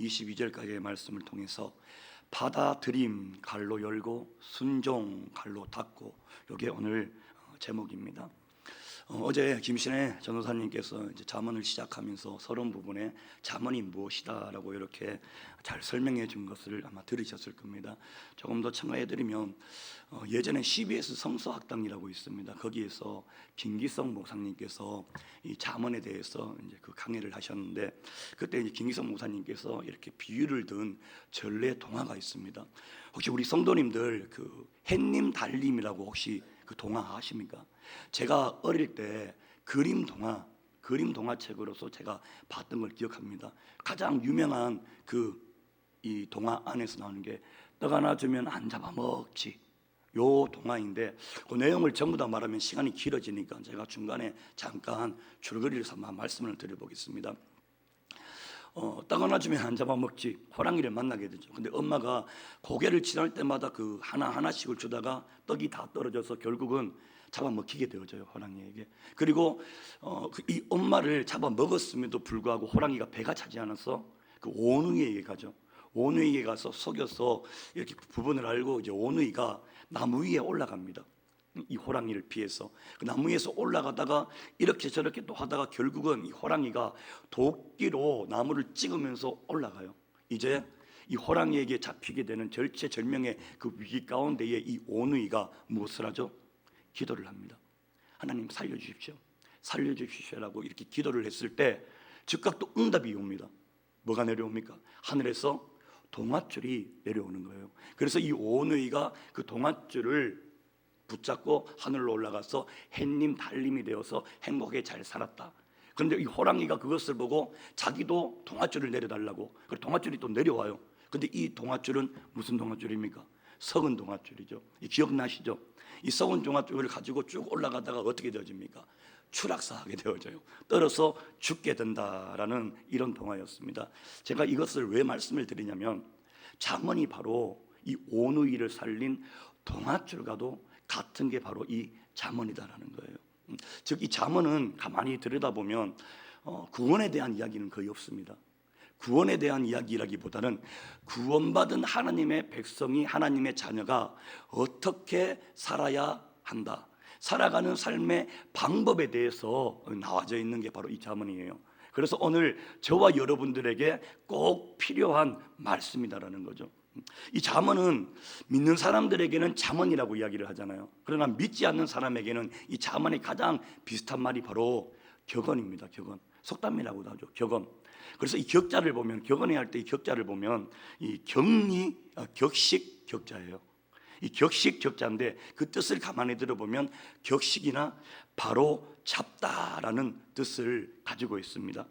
22절까지의 말씀을 통해서 받아들임 갈로 열고 순종 갈로 닫고, 이게 오늘 제목입니다. 어제 김신혜 전도사님께서 이제 잠언을 시작하면서 서론 부분에 잠언이 무엇이다라고 이렇게 잘 설명해 준 것을 아마 들으셨을 겁니다. 조금 더 첨가해드리면 예전에 CBS 성서학당이라고 있습니다. 거기에서 김기성 목사님께서 이 잠언에 대해서 이제 그 강의를 하셨는데, 그때 이제 김기성 목사님께서 이렇게 비유를 든 전래 동화가 있습니다. 혹시 우리 성도님들 그 햇님 달님이라고 혹시 그 동화 아십니까? 제가 어릴 때 그림 동화책으로서 제가 봤던 걸 기억합니다. 가장 유명한 이 동화 안에서 나오는 게 떡 하나 주면 안 잡아먹지, 요 동화인데, 그 내용을 전부 다 말하면 시간이 길어지니까 제가 중간에 잠깐 줄거리를 삼아 말씀을 드려보겠습니다. 떡 하나 주면 안 잡아먹지, 호랑이를 만나게 되죠. 근데 엄마가 고개를 지날 때마다 그 하나하나씩을 주다가 떡이 다 떨어져서 결국은 잡아먹히게 되어져요, 호랑이에게. 그리고 이 엄마를 잡아먹었음에도 불구하고 호랑이가 배가 차지 않아서 그 오누이에게 가죠. 오누이에게 가서 속여서 이렇게 부분을 알고, 이제 오누이가 나무 위에 올라갑니다. 이 호랑이를 피해서 그 나무 위에서 올라가다가 이렇게 저렇게 또 하다가 결국은 이 호랑이가 도끼로 나무를 찍으면서 올라가요. 이제 이 호랑이에게 잡히게 되는 절체절명의 그 위기 가운데에 이 오누이가 무엇을 하죠? 기도를 합니다. 하나님 살려주십시오, 살려주십시오라고 이렇게 기도를 했을 때 즉각 또 응답이 옵니다. 뭐가 내려옵니까? 하늘에서 동아줄이 내려오는 거예요. 그래서 이 오누이가 그 동아줄을 붙잡고 하늘로 올라가서 햇님 달님이 되어서 행복하게 잘 살았다. 그런데 이 호랑이가 그것을 보고 자기도 동아줄을 내려달라고, 그 동아줄이 또 내려와요. 근데 이 동아줄은 무슨 동아줄입니까? 썩은 동아줄이죠. 기억나시죠? 이 썩은 동아줄을 가지고 쭉 올라가다가 어떻게 되어집니까? 추락사하게 되어져요. 떨어서 죽게 된다라는 이런 동화였습니다. 제가 이것을 왜 말씀을 드리냐면, 잠언이 바로 이 오누이를 살린 동아줄과도 같은 게 바로 이 잠언이다라는 거예요. 즉 이 잠언은 가만히 들여다보면 구원에 대한 이야기는 거의 없습니다. 구원에 대한 이야기라기보다는 구원받은 하나님의 백성이, 하나님의 자녀가 어떻게 살아야 한다, 살아가는 삶의 방법에 대해서 나와져 있는 게 바로 이 잠언이에요. 그래서 오늘 저와 여러분들에게 꼭 필요한 말씀이다라는 거죠. 이 잠언은 믿는 사람들에게는 잠언이라고 이야기를 하잖아요. 그러나 믿지 않는 사람에게는 이 잠언의 가장 비슷한 말이 바로 격언입니다. 격언, 속담이라고도 하죠. 격언. 그래서 이 격자를 보면, 격언회 할 때 이 격자를 보면 이 격식 격자예요. 이 격식 격자인데 그 뜻을 가만히 들어보면 격식이나 바로 잡다라는 뜻을 가지고 있습니다.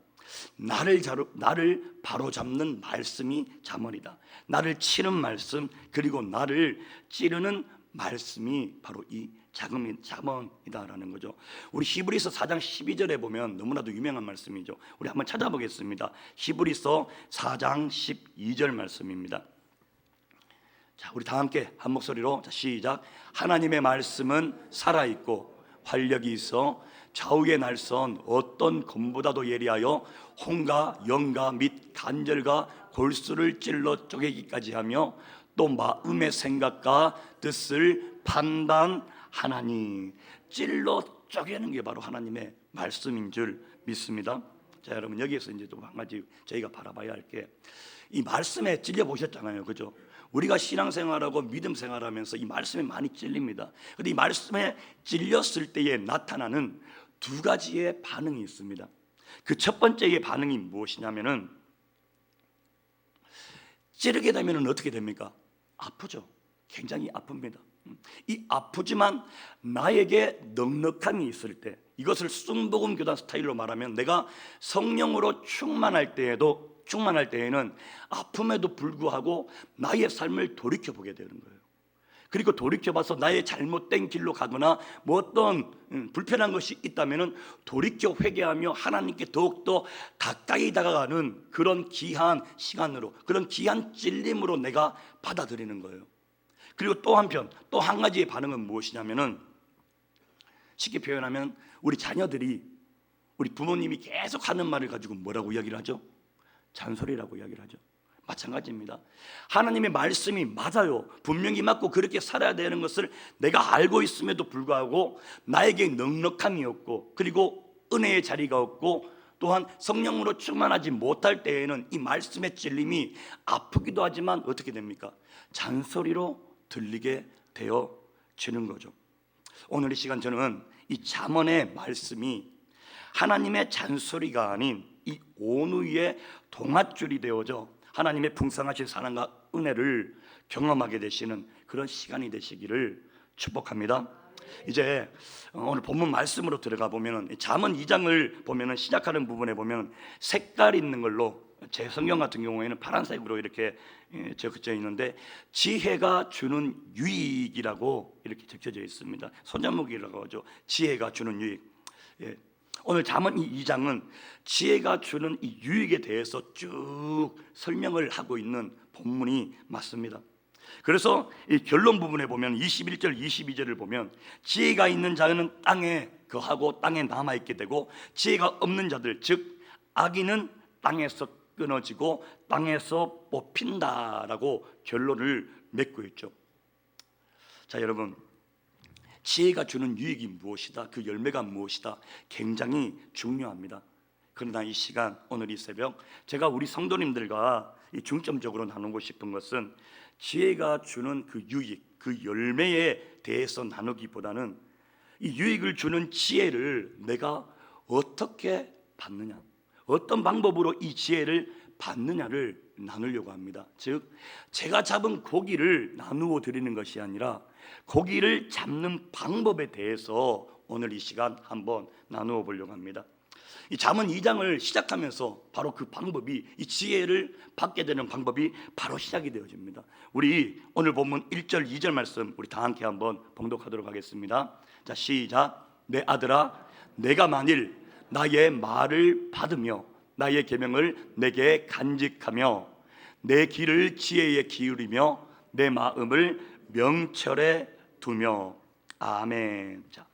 나를 바로 잡는 말씀이 잠언이다. 나를 치는 말씀, 그리고 나를 찌르는 말씀이 바로 이 잠언이다라는 거죠. 우리 히브리서 4장 12절에 보면 너무나도 유명한 말씀이죠. 우리 한번 찾아보겠습니다. 히브리서 4장 12절 말씀입니다. 자, 우리 다 함께 한 목소리로 시작. 하나님의 말씀은 살아있고 활력이 있어 좌우의 날선 어떤 검보다도 예리하여 혼과 영과 및 간절과 골수를 찔러 쪼개기까지 하며 또 마음의 생각과 뜻을 판단하나니. 찔러 쪼개는 게 바로 하나님의 말씀인 줄 믿습니다. 자, 여러분, 여기에서 이제 또 한 가지 저희가 바라봐야 할 게, 이 말씀에 찔려 보셨잖아요, 그죠? 우리가 신앙생활하고 믿음 생활하면서 이 말씀에 많이 찔립니다. 그런데 이 말씀에 찔렸을 때에 나타나는 두 가지의 반응이 있습니다. 그 첫 번째의 반응이 무엇이냐면은, 찌르게 되면은 어떻게 됩니까? 아프죠. 굉장히 아픕니다. 이 아프지만 나에게 넉넉함이 있을 때, 이것을 순복음 교단 스타일로 말하면 내가 성령으로 충만할 때에는 아픔에도 불구하고 나의 삶을 돌이켜보게 되는 거예요. 그리고 돌이켜봐서 나의 잘못된 길로 가거나 뭐 어떤 불편한 것이 있다면 돌이켜 회개하며 하나님께 더욱더 가까이 다가가는 그런 귀한 시간으로, 그런 귀한 찔림으로 내가 받아들이는 거예요. 그리고 또 한편, 또 한 가지의 반응은 무엇이냐면은, 쉽게 표현하면 우리 자녀들이, 우리 부모님이 계속 하는 말을 가지고 뭐라고 이야기를 하죠? 잔소리라고 이야기를 하죠. 마찬가지입니다. 하나님의 말씀이 맞아요. 분명히 맞고 그렇게 살아야 되는 것을 내가 알고 있음에도 불구하고 나에게 넉넉함이 없고, 그리고 은혜의 자리가 없고, 또한 성령으로 충만하지 못할 때에는 이 말씀의 찔림이 아프기도 하지만 어떻게 됩니까? 잔소리로 들리게 되어지는 거죠. 오늘 이 시간 저는 이 잠언의 말씀이 하나님의 잔소리가 아닌 이 온유의 동아줄이 되어져 하나님의 풍성하신 사랑과 은혜를 경험하게 되시는 그런 시간이 되시기를 축복합니다. 이제 오늘 본문 말씀으로 들어가 보면 잠언 2장을 보면 시작하는 부분에 보면 색깔 있는 걸로, 제 성경 같은 경우에는 파란색으로 이렇게 적혀져 있는데 지혜가 주는 유익이라고 이렇게 적혀져 있습니다. 소자목이라고 하죠. 지혜가 주는 유익. 오늘 잠언 2장은 지혜가 주는 이 유익에 대해서 쭉 설명을 하고 있는 본문이 맞습니다. 그래서 이 결론 부분에 보면 21절 22절을 보면 지혜가 있는 자는 땅에 거하고 땅에 남아있게 되고 지혜가 없는 자들, 즉 악인은 땅에서 끊어지고 땅에서 뽑힌다라고 결론을 맺고 있죠. 자, 여러분, 지혜가 주는 유익이 무엇이다, 그 열매가 무엇이다, 굉장히 중요합니다. 그러나 이 시간, 오늘 이 새벽 제가 우리 성도님들과 중점적으로 나누고 싶은 것은 지혜가 주는 그 유익, 그 열매에 대해서 나누기보다는 이 유익을 주는 지혜를 내가 어떻게 받느냐, 어떤 방법으로 이 지혜를 받느냐를 나누려고 합니다. 즉, 제가 잡은 고기를 나누어 드리는 것이 아니라 고기를 잡는 방법에 대해서 오늘 이 시간 한번 나누어 보려고 합니다. 이 잠언 2장을 시작하면서 바로 그 방법이, 이 지혜를 받게 되는 방법이 바로 시작이 되어집니다. 우리 오늘 본문 1절 2절 말씀 우리 다 함께 한번 봉독하도록 하겠습니다. 자, 시작. 내 아들아, 내가 만일 나의 말을 받으며 나의 계명을 내게 간직하며 내 귀를 지혜에 기울이며 내 마음을 명철에 두며. 아멘. 자,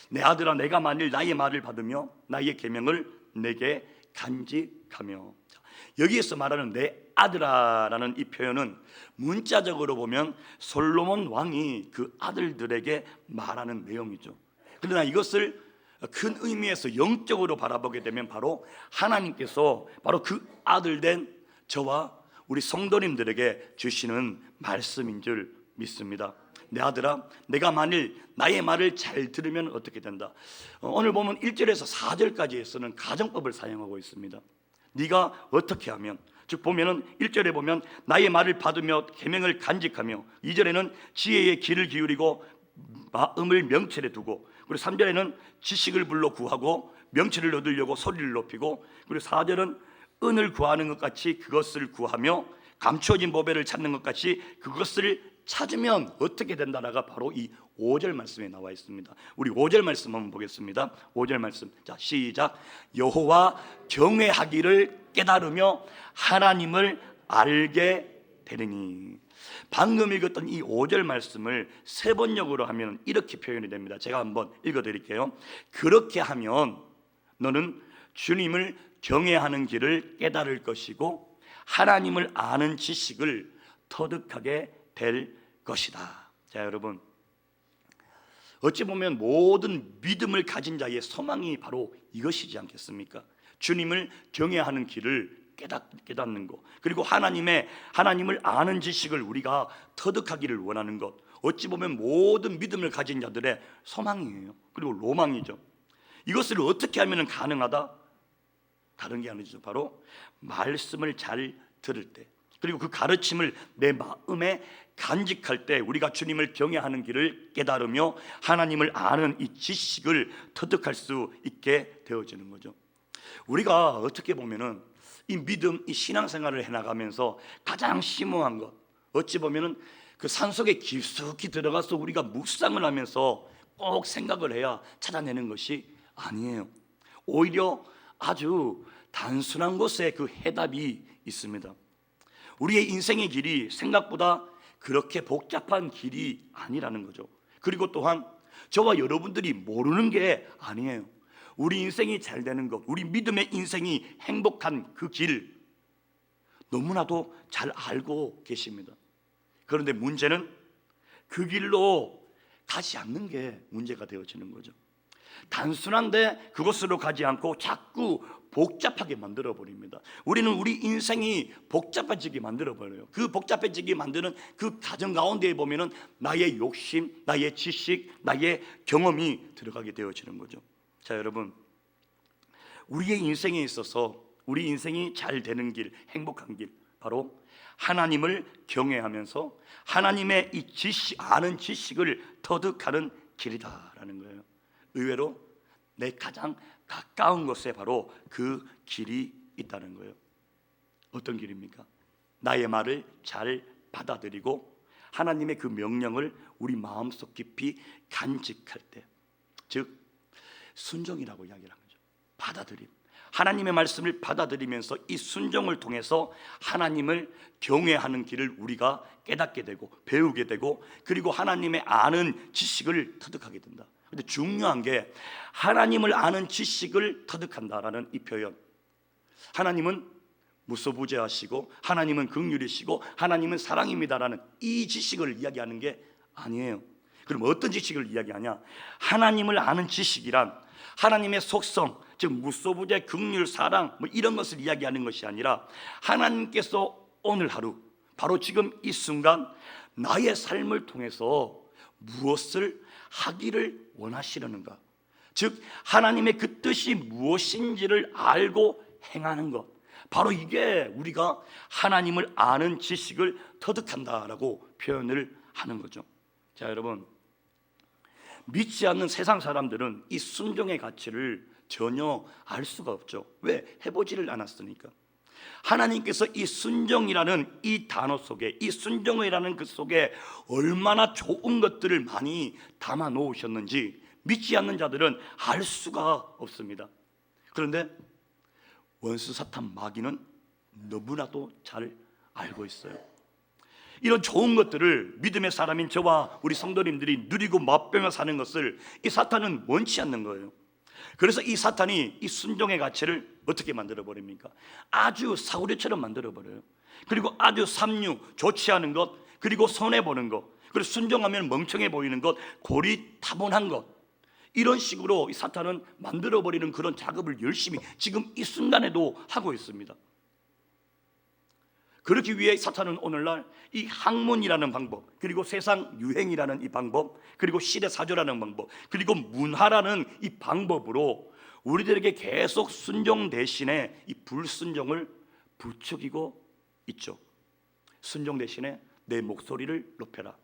내 아들아, 내가 만일 나의 말을 받으며 나의 계명을 내게 간직하며. 자, 여기에서 말하는 내 아들아라는 이 표현은 문자적으로 보면 솔로몬 왕이 그 아들들에게 말하는 내용이죠. 그러나 이것을 큰 의미에서 영적으로 바라보게 되면 바로 하나님께서 바로 그 아들된 저와 우리 성도님들에게 주시는 말씀인 줄 믿습니다. 내 아들아, 내가 만일 나의 말을 잘 들으면 어떻게 된다. 오늘 보면 1절에서 4절까지에서는 가정법을 사용하고 있습니다. 네가 어떻게 하면, 즉 보면은 1절에 보면 나의 말을 받으며 계명을 간직하며, 2절에는 지혜의 귀를 기울이고 마음을 명철에 두고, 그리고 3절에는 지식을 불러 구하고 명철을 얻으려고 소리를 높이고, 그리고 4절은 은을 구하는 것 같이 그것을 구하며 감추어진 보배를 찾는 것 같이 그것을 찾으면 어떻게 된다라가 바로 이 5절 말씀에 나와 있습니다. 우리 5절 말씀 한번 보겠습니다. 5절 말씀. 자, 시작. 여호와 경외하기를 깨달으며 하나님을 알게 되리니. 방금 읽었던 이 5절 말씀을 세 번역으로 하면 이렇게 표현이 됩니다. 제가 한번 읽어드릴게요. 그렇게 하면 너는 주님을 경외하는 길을 깨달을 것이고 하나님을 아는 지식을 터득하게 될 것이다. 자, 여러분, 어찌 보면 모든 믿음을 가진 자의 소망이 바로 이것이지 않겠습니까? 주님을 경외하는 길을 깨닫는 것, 그리고 하나님을 아는 지식을 우리가 터득하기를 원하는 것, 어찌 보면 모든 믿음을 가진 자들의 소망이에요. 그리고 로망이죠. 이것을 어떻게 하면 가능하다? 다른 게 아니죠. 바로 말씀을 잘 들을 때, 그리고 그 가르침을 내 마음에 간직할 때 우리가 주님을 경외하는 길을 깨달으며 하나님을 아는 이 지식을 터득할 수 있게 되어지는 거죠. 우리가 어떻게 보면은 이 믿음, 이 신앙생활을 해나가면서 가장 심오한 것, 어찌 보면은 그 산속에 깊숙이 들어가서 우리가 묵상을 하면서 꼭 생각을 해야 찾아내는 것이 아니에요. 오히려 아주 단순한 곳에 그 해답이 있습니다. 우리의 인생의 길이 생각보다 그렇게 복잡한 길이 아니라는 거죠. 그리고 또한 저와 여러분들이 모르는 게 아니에요. 우리 인생이 잘 되는 것, 우리 믿음의 인생이 행복한 그 길, 너무나도 잘 알고 계십니다. 그런데 문제는 그 길로 가지 않는 게 문제가 되어지는 거죠. 단순한데 그곳으로 가지 않고 자꾸 복잡하게 만들어 버립니다. 우리는 우리 인생이 복잡해지게 만들어 버려요. 그 복잡해지게 만드는 그 과정 가운데에 보면은 나의 욕심, 나의 지식, 나의 경험이 들어가게 되어지는 거죠. 자, 여러분, 우리의 인생에 있어서 우리 인생이 잘 되는 길, 행복한 길, 바로 하나님을 경외하면서 하나님의 이 아는 지식을 터득하는 길이다라는 거예요. 의외로 내 가장 가까운 곳에 바로 그 길이 있다는 거예요. 어떤 길입니까? 나의 말을 잘 받아들이고 하나님의 그 명령을 우리 마음속 깊이 간직할 때, 즉 순종이라고 이야기를 하는 거죠. 받아들임. 하나님의 말씀을 받아들이면서 이 순종을 통해서 하나님을 경외하는 길을 우리가 깨닫게 되고 배우게 되고, 그리고 하나님의 아는 지식을 터득하게 된다. 근데 중요한 게 하나님을 아는 지식을 터득한다라는 이 표현. 하나님은 무소부재하시고 하나님은 긍휼이시고 하나님은 사랑입니다라는 이 지식을 이야기하는 게 아니에요. 그럼 어떤 지식을 이야기하냐? 하나님을 아는 지식이란 하나님의 속성, 즉 무소부재, 긍휼, 사랑 뭐 이런 것을 이야기하는 것이 아니라 하나님께서 오늘 하루, 바로 지금 이 순간 나의 삶을 통해서 무엇을 하기를 원하시려는가, 즉 하나님의 그 뜻이 무엇인지를 알고 행하는 것, 바로 이게 우리가 하나님을 아는 지식을 터득한다라고 표현을 하는 거죠. 자, 여러분, 믿지 않는 세상 사람들은 이 순종의 가치를 전혀 알 수가 없죠. 왜? 해보지를 않았으니까. 하나님께서 이 순종이라는 이 단어 속에, 이 순종이라는 그 속에 얼마나 좋은 것들을 많이 담아 놓으셨는지 믿지 않는 자들은 알 수가 없습니다. 그런데 원수 사탄 마귀는 너무나도 잘 알고 있어요. 이런 좋은 것들을 믿음의 사람인 저와 우리 성도님들이 누리고 맛보며 사는 것을 이 사탄은 원치 않는 거예요. 그래서 이 사탄이 이 순종의 가치를 어떻게 만들어 버립니까? 아주 사우리처럼 만들어 버려요. 그리고 아주 삼류, 좋지 않은 것, 그리고 손해 보는 것, 그리고 순종하면 멍청해 보이는 것, 고리타분한 것, 이런 식으로 이 사탄은 만들어 버리는 그런 작업을 열심히 지금 이 순간에도 하고 있습니다. 그렇기 위해 사탄은 오늘날 이 학문이라는 방법, 그리고 세상 유행이라는 이 방법, 그리고 시대사조라는 방법, 그리고 문화라는 이 방법으로 우리들에게 계속 순종 대신에 이 불순종을 부추기고 있죠. 순종 대신에 내 목소리를 높여라,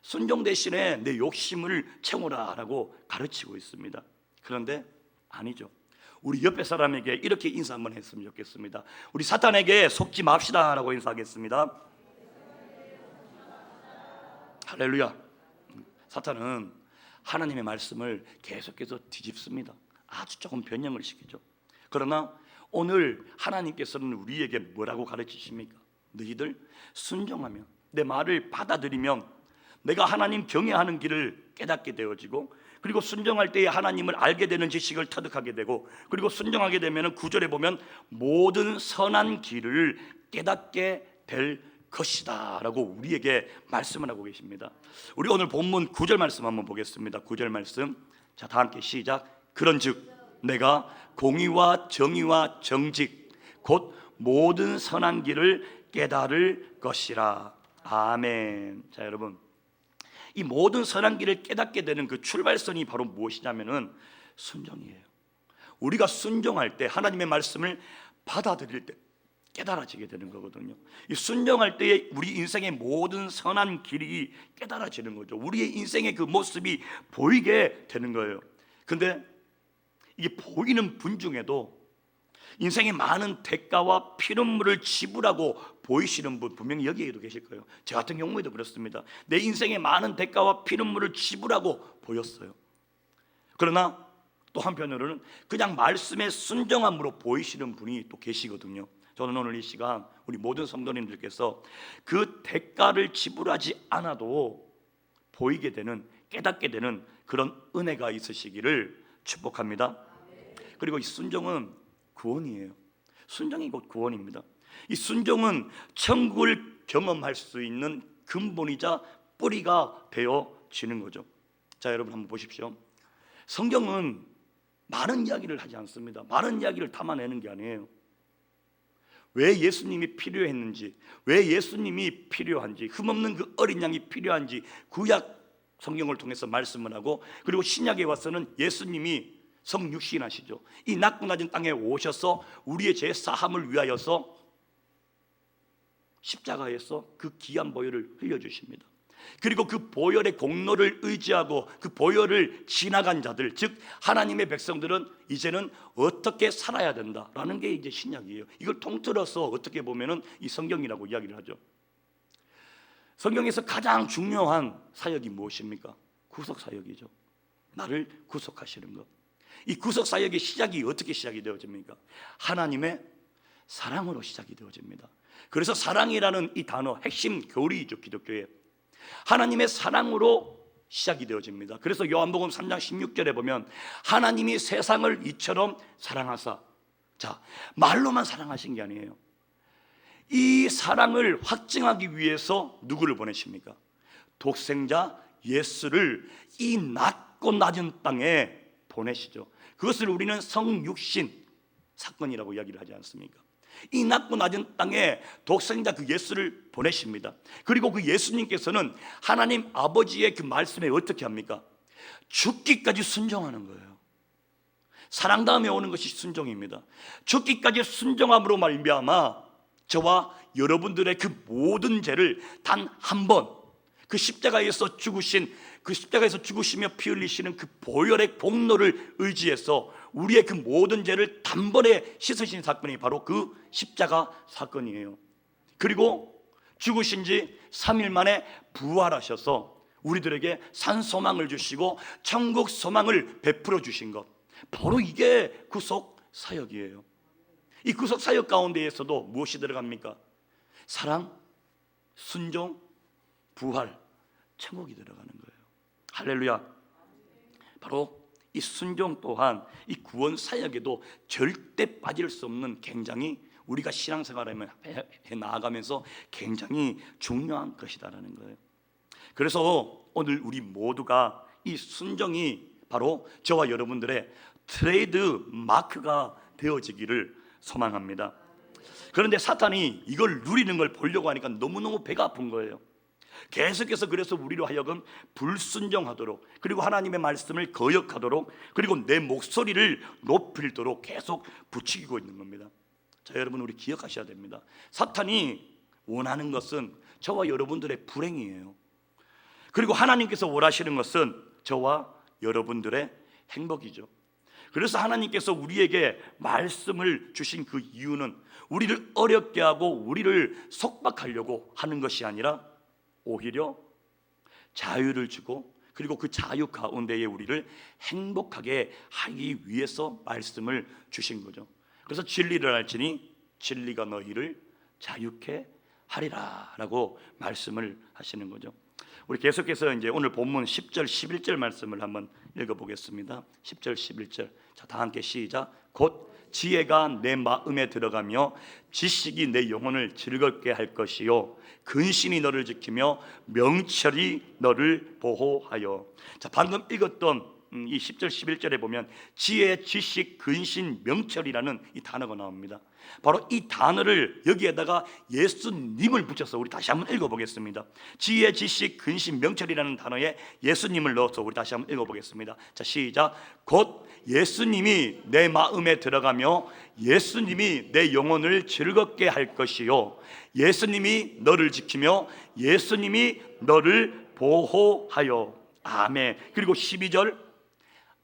순종 대신에 내 욕심을 채워라 라고 가르치고 있습니다. 그런데 아니죠. 우리 옆에 사람에게 이렇게 인사 한번 했으면 좋겠습니다. 우리 사탄에게 속지 맙시다 라고 인사하겠습니다. 할렐루야. 사탄은 하나님의 말씀을 계속해서 뒤집습니다. 아주 조금 변형을 시키죠. 그러나 오늘 하나님께서는 우리에게 뭐라고 가르치십니까? 너희들 순종하면, 내 말을 받아들이면 내가 하나님 경외하는 길을 깨닫게 되어지고, 그리고 순종할 때에 하나님을 알게 되는 지식을 터득하게 되고, 그리고 순종하게 되면 9절에 보면 모든 선한 길을 깨닫게 될 것이다 라고 우리에게 말씀을 하고 계십니다. 우리 오늘 본문 9절 말씀 한번 보겠습니다. 9절 말씀, 자, 다 함께 시작. 그런즉 내가 공의와 정의와 정직 곧 모든 선한 길을 깨달을 것이라. 아멘. 자, 여러분, 이 모든 선한 길을 깨닫게 되는 그 출발선이 바로 무엇이냐면은 순종이에요. 우리가 순종할 때, 하나님의 말씀을 받아들일 때 깨달아지게 되는 거거든요. 이 순종할 때에 우리 인생의 모든 선한 길이 깨달아지는 거죠. 우리의 인생의 그 모습이 보이게 되는 거예요. 근데 이게 보이는 분 중에도 인생의 많은 대가와 피눈물을 지불하고 보이시는 분 분명히 여기에도 계실 거예요. 저 같은 경우에도 그렇습니다. 내 인생의 많은 대가와 피눈물을 지불하고 보였어요. 그러나 또 한편으로는 그냥 말씀에 순종함으로 보이시는 분이 또 계시거든요. 저는 오늘 이 시간 우리 모든 성도님들께서 그 대가를 지불하지 않아도 보이게 되는, 깨닫게 되는 그런 은혜가 있으시기를 축복합니다. 그리고 이 순종은 구원이에요. 순종이 곧 구원입니다. 이 순종은 천국을 경험할 수 있는 근본이자 뿌리가 되어지는 거죠. 자, 여러분 한번 보십시오. 성경은 많은 이야기를 하지 않습니다. 많은 이야기를 담아내는 게 아니에요. 왜 예수님이 필요했는지, 왜 예수님이 필요한지, 흠없는 그 어린 양이 필요한지 구약 성경을 통해서 말씀을 하고, 그리고 신약에 와서는 예수님이 성육신하시죠. 이 낮고 낮은 땅에 오셔서 우리의 죄 사함을 위하여서 십자가에서 그 귀한 보혈을 흘려주십니다. 그리고 그 보혈의 공로를 의지하고 그 보혈을 지나간 자들, 즉 하나님의 백성들은 이제는 어떻게 살아야 된다라는 게 이제 신약이에요. 이걸 통틀어서 어떻게 보면은 이 성경이라고 이야기를 하죠. 성경에서 가장 중요한 사역이 무엇입니까? 구속 사역이죠. 나를 구속하시는 것. 이 구속 사역의 시작이 어떻게 시작이 되어집니까? 하나님의 사랑으로 시작이 되어집니다. 그래서 사랑이라는 이 단어 핵심 교리이죠. 기독교의 하나님의 사랑으로 시작이 되어집니다. 그래서 요한복음 3장 16절에 보면 하나님이 세상을 이처럼 사랑하사, 자, 말로만 사랑하신 게 아니에요. 이 사랑을 확증하기 위해서 누구를 보내십니까? 독생자 예수를 이 낮고 낮은 땅에 보내시죠. 그것을 우리는 성육신 사건이라고 이야기를 하지 않습니까? 이 낮고 낮은 땅에 독생자 그 예수를 보내십니다. 그리고 그 예수님께서는 하나님 아버지의 그 말씀에 어떻게 합니까? 죽기까지 순종하는 거예요. 사랑 다음에 오는 것이 순종입니다. 죽기까지 순종함으로 말미암아 저와 여러분들의 그 모든 죄를 단 한 번, 그 십자가에서 죽으시며 피 흘리시는 그 보혈의 공로를 의지해서 우리의 그 모든 죄를 단번에 씻으신 사건이 바로 그 십자가 사건이에요. 그리고 죽으신 지 3일 만에 부활하셔서 우리들에게 산 소망을 주시고 천국 소망을 베풀어 주신 것, 바로 이게 구속 사역이에요. 이 구속 사역 가운데에서도 무엇이 들어갑니까? 사랑, 순종, 부활, 천국이 들어가는 거예요. 할렐루야. 바로 이 순종 또한 이 구원 사역에도 절대 빠질 수 없는, 굉장히 우리가 신앙생활을 해 나아가면서 굉장히 중요한 것이다라는 거예요. 그래서 오늘 우리 모두가 이 순종이 바로 저와 여러분들의 트레이드 마크가 되어지기를 소망합니다. 그런데 사탄이 이걸 누리는 걸 보려고 하니까 너무너무 배가 아픈 거예요. 계속해서 그래서 우리로 하여금 불순종하도록, 그리고 하나님의 말씀을 거역하도록, 그리고 내 목소리를 높이도록 계속 부추기고 있는 겁니다. 자, 여러분, 우리 기억하셔야 됩니다. 사탄이 원하는 것은 저와 여러분들의 불행이에요. 그리고 하나님께서 원하시는 것은 저와 여러분들의 행복이죠. 그래서 하나님께서 우리에게 말씀을 주신 그 이유는 우리를 어렵게 하고 우리를 속박하려고 하는 것이 아니라 오히려 자유를 주고, 그리고 그 자유 가운데에 우리를 행복하게 하기 위해서 말씀을 주신 거죠. 그래서 진리를 알지니 진리가 너희를 자유케 하리라 라고 말씀을 하시는 거죠. 우리 계속해서 이제 오늘 본문 10절 11절 말씀을 한번 읽어보겠습니다. 10절 11절, 자, 다 함께 시작. 곧 지혜가 내 마음에 들어가며 지식이 내 영혼을 즐겁게 할 것이요 근신이 너를 지키며 명철이 너를 보호하여. 자, 방금 읽었던 이 10절 11절에 보면 지혜, 지식, 근신, 명철이라는 이 단어가 나옵니다. 바로 이 단어를 여기에다가 예수님을 붙여서 우리 다시 한번 읽어보겠습니다. 지혜, 지식, 근신, 명철이라는 단어에 예수님을 넣어서 우리 다시 한번 읽어보겠습니다. 자, 시작. 곧 예수님이 내 마음에 들어가며 예수님이 내 영혼을 즐겁게 할 것이요 예수님이 너를 지키며 예수님이 너를 보호하여. 아멘. 그리고 12절,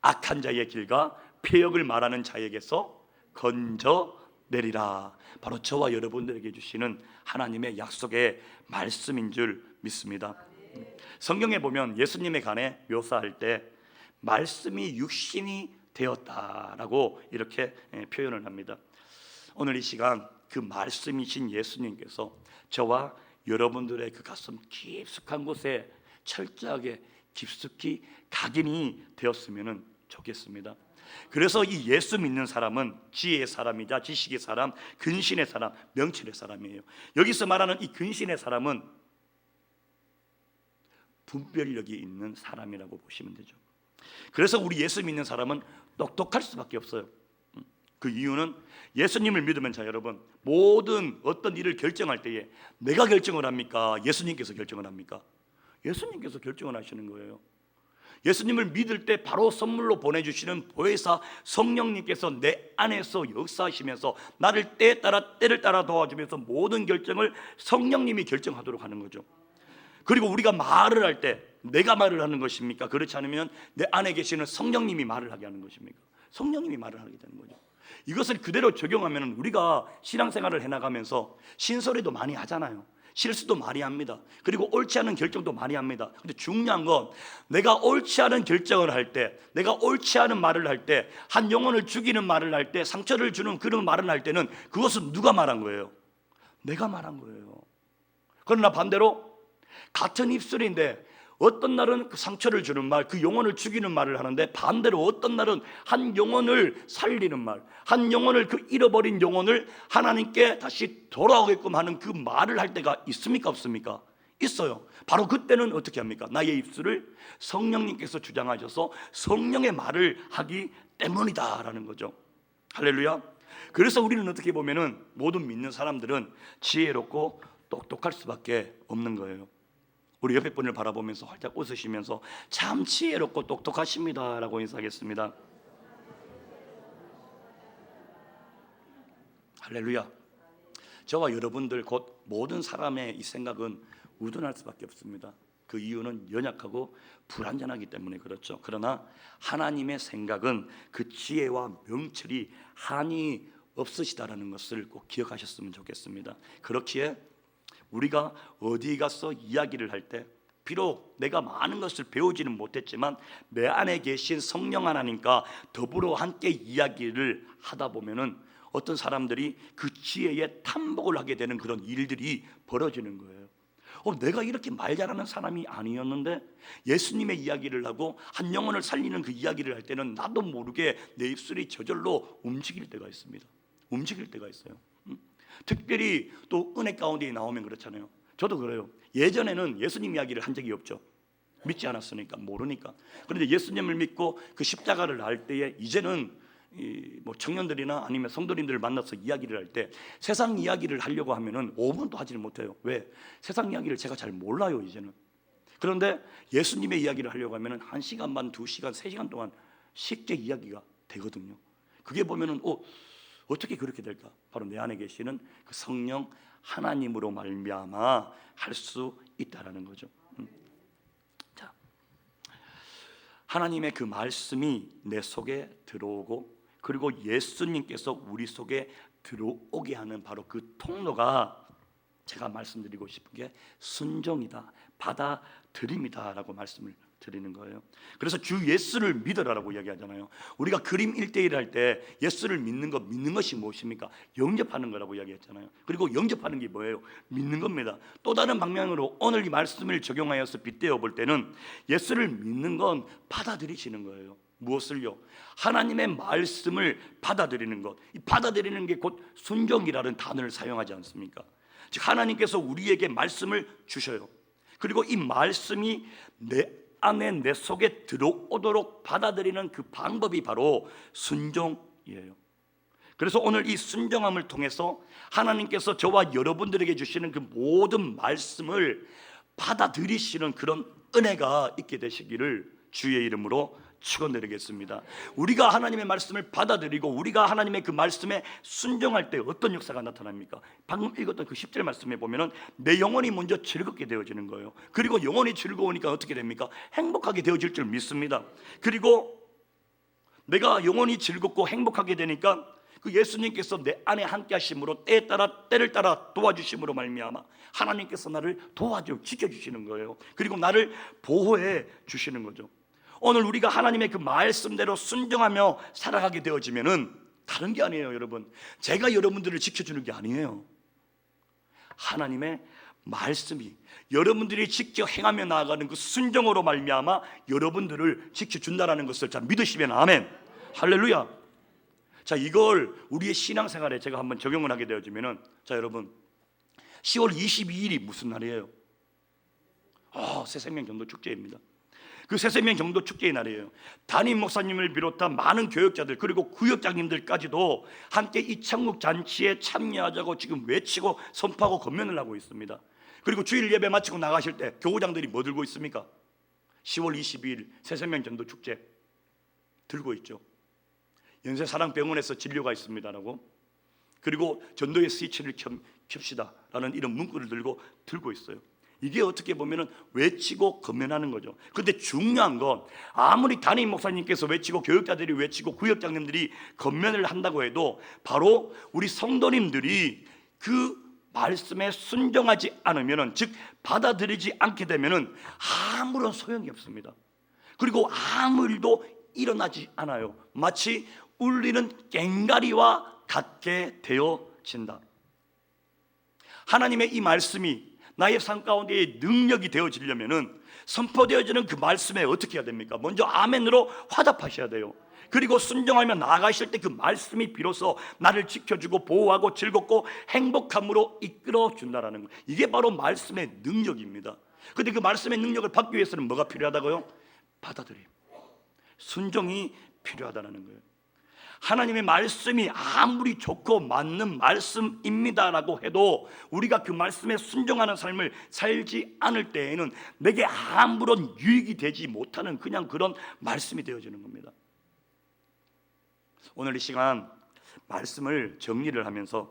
악한 자의 길과 폐역을 말하는 자에게서 건져내리라. 바로 저와 여러분들에게 주시는 하나님의 약속의 말씀인 줄 믿습니다. 성경에 보면 예수님에 관해 묘사할 때 말씀이 육신이 되었다라고 이렇게 표현을 합니다. 오늘 이 시간 그 말씀이신 예수님께서 저와 여러분들의 그 가슴 깊숙한 곳에 철저하게 깊숙이 각인이 되었으면 좋겠습니다. 그래서 이 예수 믿는 사람은 지혜의 사람이자 지식의 사람, 근신의 사람, 명철의 사람이에요. 여기서 말하는 이 근신의 사람은 분별력이 있는 사람이라고 보시면 되죠. 그래서 우리 예수 믿는 사람은 똑똑할 수밖에 없어요. 그 이유는 예수님을 믿으면, 자 여러분, 모든 어떤 일을 결정할 때에 내가 결정을 합니까? 예수님께서 결정을 합니까? 예수님께서 결정을 하시는 거예요. 예수님을 믿을 때 바로 선물로 보내주시는 보혜사 성령님께서 내 안에서 역사하시면서 나를 때를 따라 도와주면서 모든 결정을 성령님이 결정하도록 하는 거죠. 그리고 우리가 말을 할 때 내가 말을 하는 것입니까? 그렇지 않으면 내 안에 계시는 성령님이 말을 하게 하는 것입니까? 성령님이 말을 하게 되는 거죠. 이것을 그대로 적용하면 우리가 신앙생활을 해나가면서 신소리도 많이 하잖아요. 실수도 많이 합니다. 그리고 옳지 않은 결정도 많이 합니다. 근데 중요한 건 내가 옳지 않은 결정을 할 때, 내가 옳지 않은 말을 할 때, 한 영혼을 죽이는 말을 할 때, 상처를 주는 그런 말을 할 때는 그것은 누가 말한 거예요? 내가 말한 거예요. 그러나 반대로 같은 입술인데 어떤 날은 그 상처를 주는 말, 그 영혼을 죽이는 말을 하는데, 반대로 어떤 날은 한 영혼을 살리는 말, 한 영혼을, 그 잃어버린 영혼을 하나님께 다시 돌아오게끔 하는 그 말을 할 때가 있습니까? 없습니까? 있어요. 바로 그때는 어떻게 합니까? 나의 입술을 성령님께서 주장하셔서 성령의 말을 하기 때문이다라는 거죠. 할렐루야. 그래서 우리는 어떻게 보면은 모든 믿는 사람들은 지혜롭고 똑똑할 수밖에 없는 거예요. 우리 옆에 분을 바라보면서 활짝 웃으시면서 참 지혜롭고 똑똑하십니다 라고 인사하겠습니다. 할렐루야. 저와 여러분들 곧 모든 사람의 이 생각은 우둔할 수밖에 없습니다. 그 이유는 연약하고 불완전하기 때문에 그렇죠. 그러나 하나님의 생각은 그 지혜와 명철이 한이 없으시다라는 것을 꼭 기억하셨으면 좋겠습니다. 그렇기에 우리가 어디 가서 이야기를 할 때 비록 내가 많은 것을 배우지는 못했지만 내 안에 계신 성령 하나님과 더불어 함께 이야기를 하다 보면은 어떤 사람들이 그 지혜에 탐복을 하게 되는 그런 일들이 벌어지는 거예요. 내가 이렇게 말 잘하는 사람이 아니었는데 예수님의 이야기를 하고 한 영혼을 살리는 그 이야기를 할 때는 나도 모르게 내 입술이 저절로 움직일 때가 있습니다. 움직일 때가 있어요. 특별히 또 은혜 가운데 나오면 그렇잖아요. 저도 그래요. 예전에는 예수님 이야기를 한 적이 없죠. 믿지 않았으니까, 모르니까. 그런데 예수님을 믿고 그 십자가를 알 때에 이제는 뭐 청년들이나 아니면 성도님들을 만나서 이야기를 할 때 세상 이야기를 하려고 하면은 5분도 하지를 못해요. 왜? 세상 이야기를 제가 잘 몰라요 이제는. 그런데 예수님의 이야기를 하려고 하면은 1시간 반, 2시간, 3시간 동안 쉽게 이야기가 되거든요. 그게 보면은 어떻게 그렇게 될까? 바로 내 안에 계시는 그 성령 하나님으로 말미암아 할 수 있다라는 거죠. 자, 하나님의 그 말씀이 내 속에 들어오고 그리고 예수님께서 우리 속에 들어오게 하는 바로 그 통로가 제가 말씀드리고 싶은 게 순종이다, 받아들임이다라고 말씀을 드리는 거예요. 그래서 주 예수를 믿어라라고 이야기하잖아요. 우리가 그림 1:1 할 때 예수를 믿는 것이 무엇입니까? 영접하는 거라고 이야기했잖아요. 그리고 영접하는 게 뭐예요? 믿는 겁니다. 또 다른 방면으로 오늘 이 말씀을 적용하여서 빗대어 볼 때는 예수를 믿는 건 받아들이시는 거예요. 무엇을요? 하나님의 말씀을 받아들이는 것. 이 받아들이는 게 곧 순종이라는 단어를 사용하지 않습니까? 즉 하나님께서 우리에게 말씀을 주셔요. 그리고 이 말씀이 내 안에 내 속에 들어오도록 받아들이는 그 방법이 바로 순종이에요. 그래서 오늘 이 순종함을 통해서 하나님께서 저와 여러분들에게 주시는 그 모든 말씀을 받아들이시는 그런 은혜가 있게 되시기를 주의 이름으로 축원드리겠습니다. 우리가 하나님의 말씀을 받아들이고 우리가 하나님의 그 말씀에 순종할 때 어떤 역사가 나타납니까? 방금 읽었던 그 10절 말씀에 보면은 내 영혼이 먼저 즐겁게 되어지는 거예요. 그리고 영혼이 즐거우니까 어떻게 됩니까? 행복하게 되어질 줄 믿습니다. 그리고 내가 영혼이 즐겁고 행복하게 되니까 그 예수님께서 내 안에 함께 하심으로 때를 따라 도와주심으로 말미암아 하나님께서 나를 도와줘 지켜주시는 거예요. 그리고 나를 보호해 주시는 거죠. 오늘 우리가 하나님의 그 말씀대로 순종하며 살아가게 되어지면은 다른 게 아니에요, 여러분. 제가 여러분들을 지켜주는 게 아니에요. 하나님의 말씀이 여러분들이 지켜 행하며 나아가는 그 순종으로 말미암아 여러분들을 지켜준다라는 것을 자 믿으시면 아멘. 할렐루야. 자, 이걸 우리의 신앙생활에 제가 한번 적용을 하게 되어지면은, 자 여러분, 10월 22일이 무슨 날이에요? 새생명 전도 축제입니다. 그 새생명 전도 축제의 날이에요. 담임 목사님을 비롯한 많은 교역자들 그리고 구역장님들까지도 함께 이 천국 잔치에 참여하자고 지금 외치고 선포하고 건면을 하고 있습니다. 그리고 주일 예배 마치고 나가실 때 교구장들이 뭐 들고 있습니까? 10월 22일 새생명 전도 축제 들고 있죠. 연세사랑병원에서 진료가 있습니다라고, 그리고 전도의 스위치를 켭시다 라는 이런 문구를 들고 있어요. 이게 어떻게 보면은 외치고 건면하는 거죠. 근데 중요한 건 아무리 담임 목사님께서 외치고 교역자들이 외치고 구역장님들이 건면을 한다고 해도 바로 우리 성도님들이 그 말씀에 순종하지 않으면은, 즉 받아들이지 않게 되면은 아무런 소용이 없습니다. 그리고 아무 일도 일어나지 않아요. 마치 울리는 꽹가리와 같게 되어진다. 하나님의 이 말씀이 나의 삶 가운데의 능력이 되어지려면은 선포되어지는 그 말씀에 어떻게 해야 됩니까? 먼저 아멘으로 화답하셔야 돼요. 그리고 순종하며 나아가실 때 그 말씀이 비로소 나를 지켜주고 보호하고 즐겁고 행복함으로 이끌어 준다라는 거예요. 이게 바로 말씀의 능력입니다. 그런데 그 말씀의 능력을 받기 위해서는 뭐가 필요하다고요? 받아들임, 순종이 필요하다는 거예요. 하나님의 말씀이 아무리 좋고 맞는 말씀입니다라고 해도 우리가 그 말씀에 순종하는 삶을 살지 않을 때에는 내게 아무런 유익이 되지 못하는 그냥 그런 말씀이 되어지는 겁니다. 오늘 이 시간 말씀을 정리를 하면서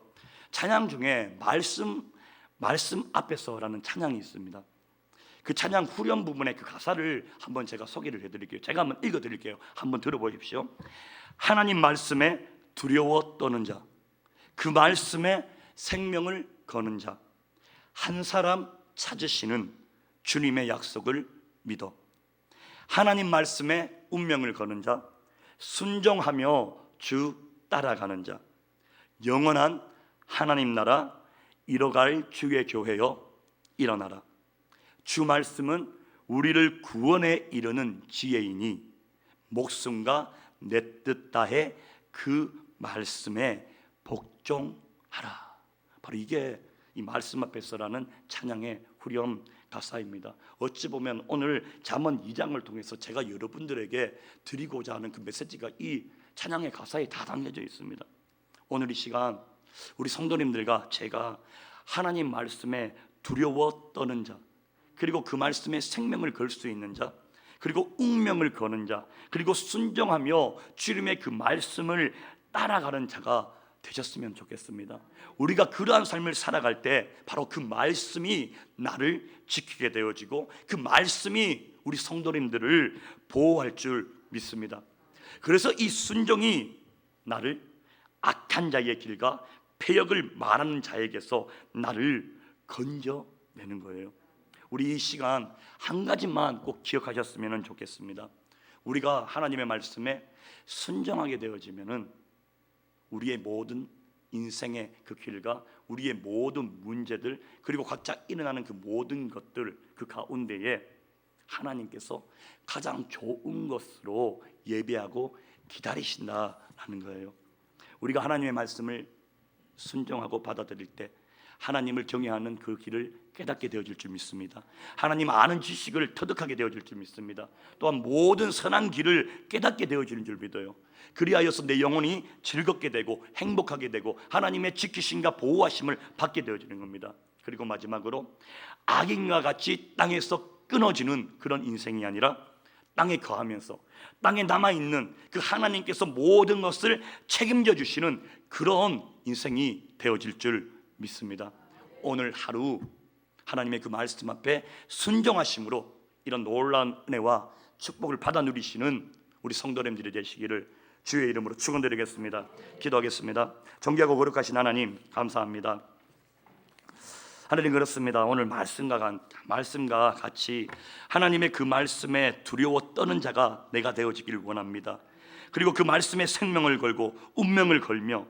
찬양 중에 말씀 앞에서라는 찬양이 있습니다. 그 찬양 후렴 부분의 그 가사를 한번 제가 소개를 해드릴게요. 제가 한번 읽어드릴게요. 한번 들어보십시오. 하나님 말씀에 두려워 떠는 자, 그 말씀에 생명을 거는 자, 한 사람 찾으시는 주님의 약속을 믿어. 하나님 말씀에 운명을 거는 자, 순종하며 주 따라가는 자, 영원한 하나님 나라 이뤄갈 주의 교회여 일어나라. 주 말씀은 우리를 구원에 이르는 지혜이니 목숨과 내 뜻 다해 그 말씀에 복종하라. 바로 이게 이 말씀 앞에서라는 찬양의 후렴 가사입니다. 어찌 보면 오늘 잠언 2장을 통해서 제가 여러분들에게 드리고자 하는 그 메시지가 이 찬양의 가사에 다 담겨져 있습니다. 오늘 이 시간 우리 성도님들과 제가 하나님 말씀에 두려워 떠는 자, 그리고 그 말씀에 생명을 걸 수 있는 자, 그리고 운명을 거는 자, 그리고 순종하며 주님의 그 말씀을 따라가는 자가 되셨으면 좋겠습니다. 우리가 그러한 삶을 살아갈 때 바로 그 말씀이 나를 지키게 되어지고 그 말씀이 우리 성도님들을 보호할 줄 믿습니다. 그래서 이 순종이 나를 악한 자의 길과 폐역을 말하는 자에게서 나를 건져내는 거예요. 우리 이 시간 한 가지만 꼭 기억하셨으면 좋겠습니다. 우리가 하나님의 말씀에 순종하게 되어지면은 우리의 모든 인생의 그 길과 우리의 모든 문제들, 그리고 각자 일어나는 그 모든 것들 그 가운데에 하나님께서 가장 좋은 것으로 예배하고 기다리신다라는 거예요. 우리가 하나님의 말씀을 순종하고 받아들일 때 하나님을 경외하는 그 길을 깨닫게 되어질 줄 믿습니다. 하나님 아는 지식을 터득하게 되어질 줄 믿습니다. 또한 모든 선한 길을 깨닫게 되어지는 줄 믿어요. 그리하여서 내 영혼이 즐겁게 되고 행복하게 되고 하나님의 지키심과 보호하심을 받게 되어지는 겁니다. 그리고 마지막으로 악인과 같이 땅에서 끊어지는 그런 인생이 아니라 땅에 거하면서 땅에 남아있는 그 하나님께서 모든 것을 책임져 주시는 그런 인생이 되어질 줄 믿습니다. 오늘 하루 하나님의 그 말씀 앞에 순종하심으로 이런 놀라운 은혜와 축복을 받아 누리시는 우리 성도님들이 되시기를 주의 이름으로 축원드리겠습니다. 기도하겠습니다. 존귀하고 거룩하신 하나님 감사합니다. 하나님 그렇습니다. 오늘 말씀과 같이 하나님의 그 말씀에 두려워 떠는 자가 내가 되어지기를 원합니다. 그리고 그 말씀에 생명을 걸고 운명을 걸며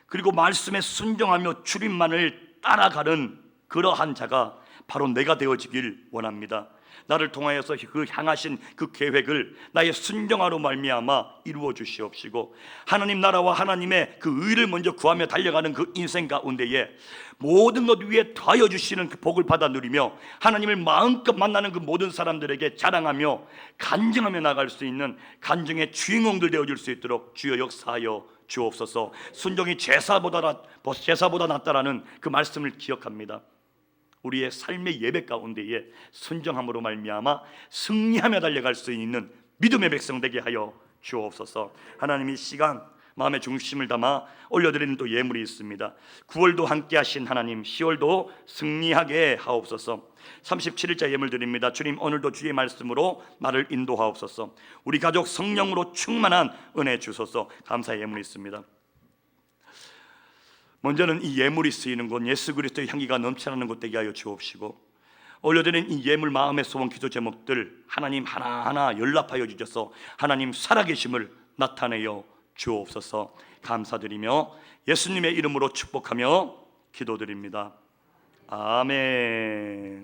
그리고 말씀에 순종하며 주님만을 따라가는 그러한 자가 바로 내가 되어지길 원합니다. 나를 통하여서 그 향하신 그 계획을 나의 순종하로 말미암아 이루어 주시옵시고, 하나님 나라와 하나님의 그 의를 먼저 구하며 달려가는 그 인생 가운데에 모든 것 위에 더하여 주시는 그 복을 받아 누리며 하나님을 마음껏 만나는 그 모든 사람들에게 자랑하며 간증하며 나갈 수 있는 간증의 주인공들 되어줄 수 있도록 주여 역사하여 주옵소서. 순종이 제사보다 낫다라는 그 말씀을 기억합니다. 우리의 삶의 예배 가운데에 순종함으로 말미암아 승리하며 달려갈 수 있는 믿음의 백성 되게 하여 주옵소서. 하나님, 이 시간 마음의 중심을 담아 올려드리는 또 예물이 있습니다. 9월도 함께 하신 하나님, 10월도 승리하게 하옵소서. 37일자 예물 드립니다. 주님, 오늘도 주의 말씀으로 나를 인도하옵소서. 우리 가족 성령으로 충만한 은혜 주소서. 감사의 예물이 있습니다. 먼저는 이 예물이 쓰이는 곳, 예수 그리스도의 향기가 넘쳐나는 곳 되게 하여 주옵시고, 올려드린 이 예물 마음의 소원 기도 제목들 하나님 하나하나 연락하여 주셔서 하나님 살아계심을 나타내어 주옵소서. 감사드리며 예수님의 이름으로 축복하며 기도드립니다. 아멘.